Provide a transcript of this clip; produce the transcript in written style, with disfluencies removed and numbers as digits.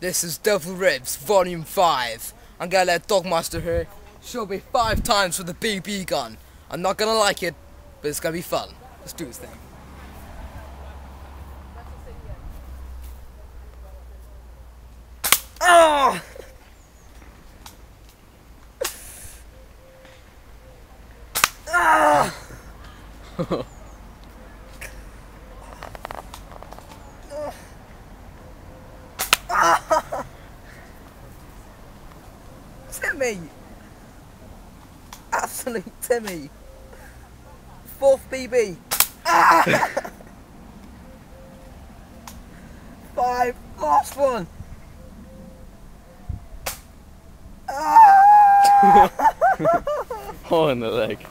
This is Devil Ribs Volume 5. I'm gonna let Dogmaster here show me 5 times with the BB gun. I'm not gonna like it, but it's gonna be fun. Let's do this thing. Ah! Ah! Timmy! Absolute Timmy! 4th BB! Ah! 5, last one! Ah! Oh, in the leg.